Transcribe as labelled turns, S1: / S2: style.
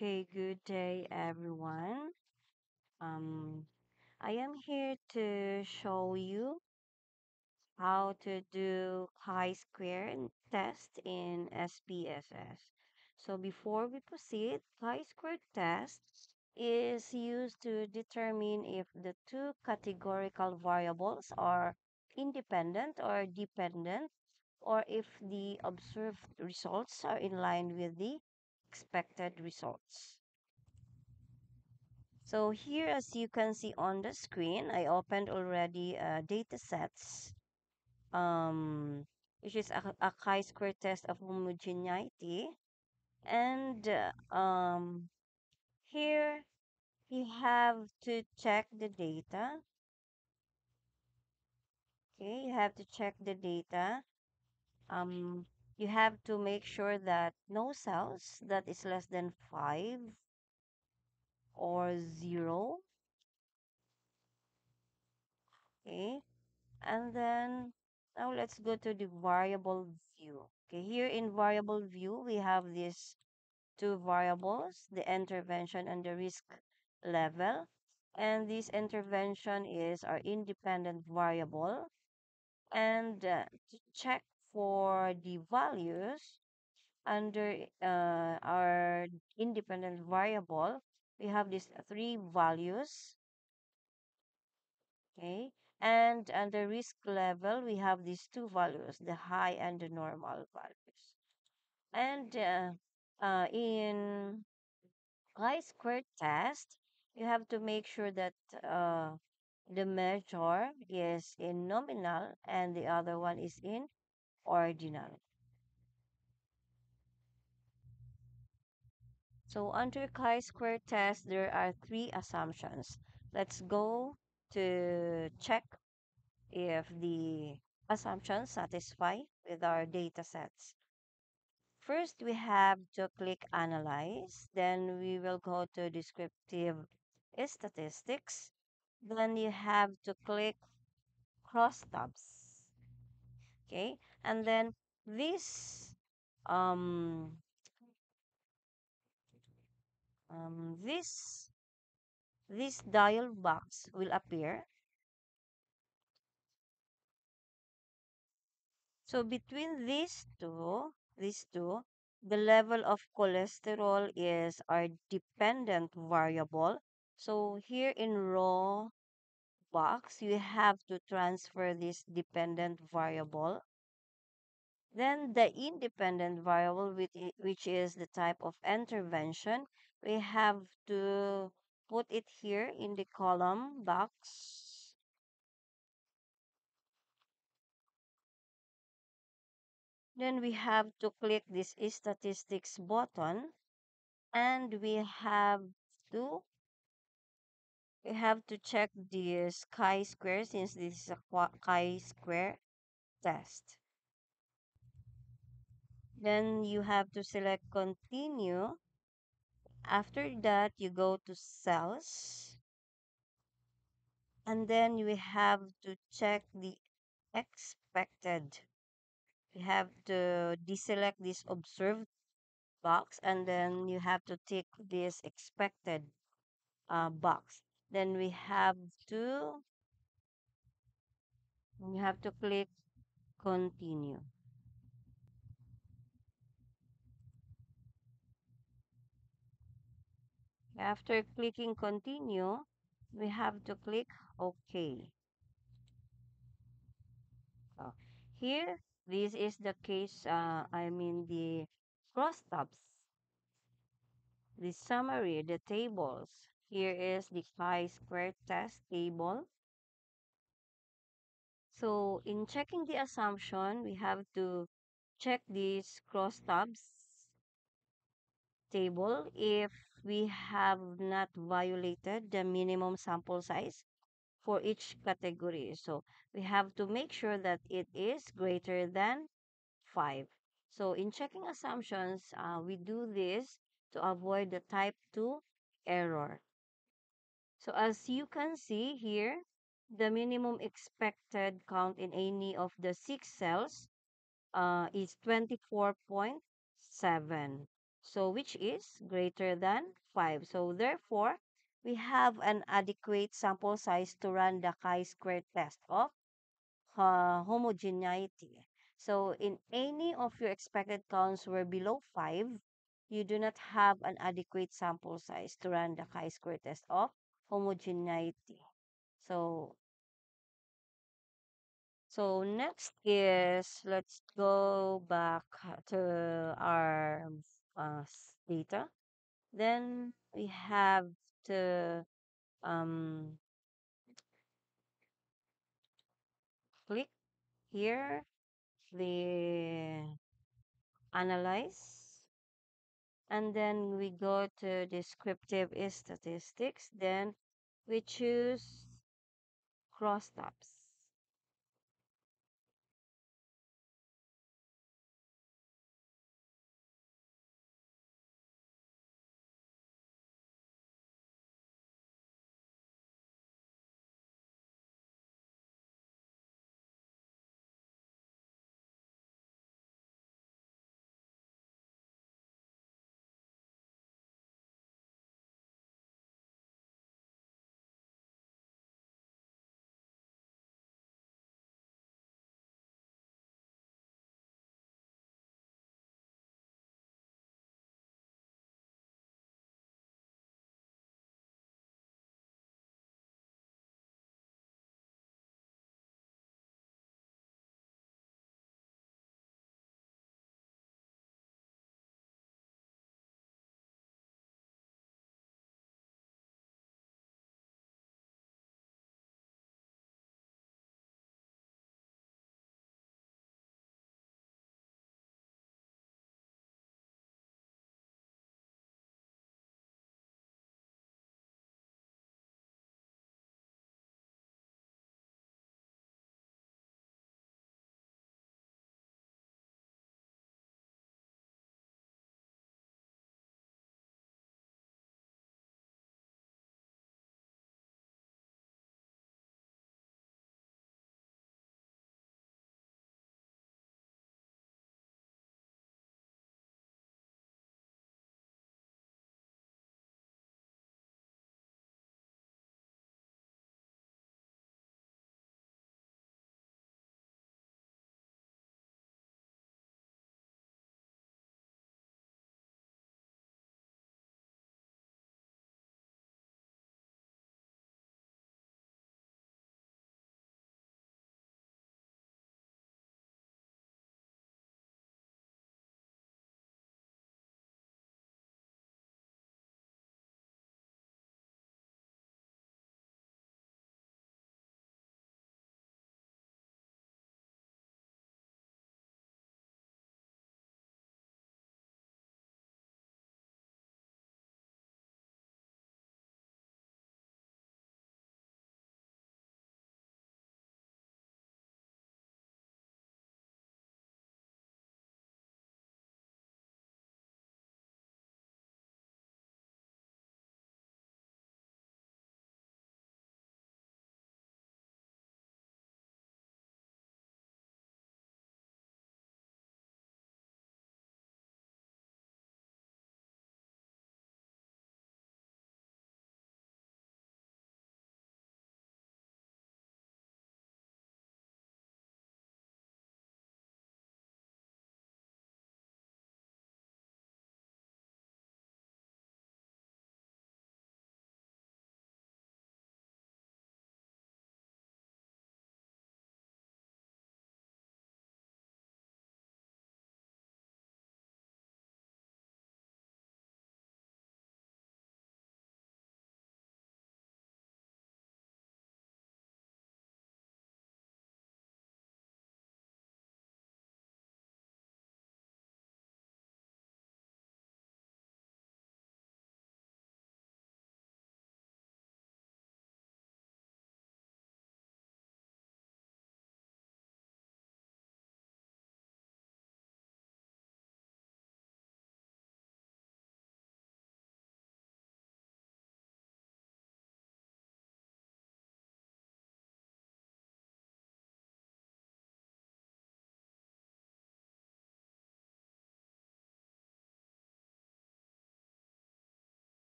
S1: Okay, good day, everyone. Um, I am here to show you how to do chi-square test in SPSS. So before we proceed, chi-square test is used to determine if the two categorical variables are independent or dependent, or if the observed results are in line with the expected results. So here, as you can see on the screen, I opened already data sets, which is a chi-square test of homogeneity. And here you have to check the data. Okay, you have to check the data. Um, you have to make sure that no cells that is less than 5 or 0. Okay, and then now let's go to the variable view. Okay, here in variable view, we have these two variables, the intervention and the risk level. And this intervention is our independent variable. And to check for the values under our independent variable, we have these three values. Okay. And under risk level, we have these two values, the high and the normal values. And in chi-square test, you have to make sure that the measure is in nominal and the other one is in ordinal. So under chi-square test, there are three assumptions. Let's go to check if the assumptions satisfy with our data sets. First, we have to click Analyze. Then we will go to Descriptive Statistics. Then you have to click Crosstabs. Okay, and then this um this this dial box will appear. So between these two, the level of cholesterol is our dependent variable. So here in raw box, you have to transfer this dependent variable. Then the independent variable, which is the type of intervention, we have to put it here in the column box. Then we have to click this statistics button, and to we have to check this chi-square since this is a chi-square test. Then you have to select continue. After that, you go to cells, and then we have to check the expected. You have to deselect this observed box, and then you have to tick this expected box. Then to you have to click continue. After clicking continue, we have to click OK. So here, this is the case, the crosstabs, the summary, the tables. Here is the chi-square test table. So in checking the assumption, we have to check this crosstabs table if we have not violated the minimum sample size for each category. So we have to make sure that it is greater than 5. So in checking assumptions, we do this to avoid the type 2 error. So as you can see here, the minimum expected count in any of the 6 cells is 24.7. So which is greater than 5. So therefore, we have an adequate sample size to run the chi-square test of homogeneity. So in any of your expected counts were below 5, you do not have an adequate sample size to run the chi-square test of homogeneity. So next is, let's go back to our data. Then we have to um, click here the analyze, and then we go to descriptive statistics. Then we choose crosstabs.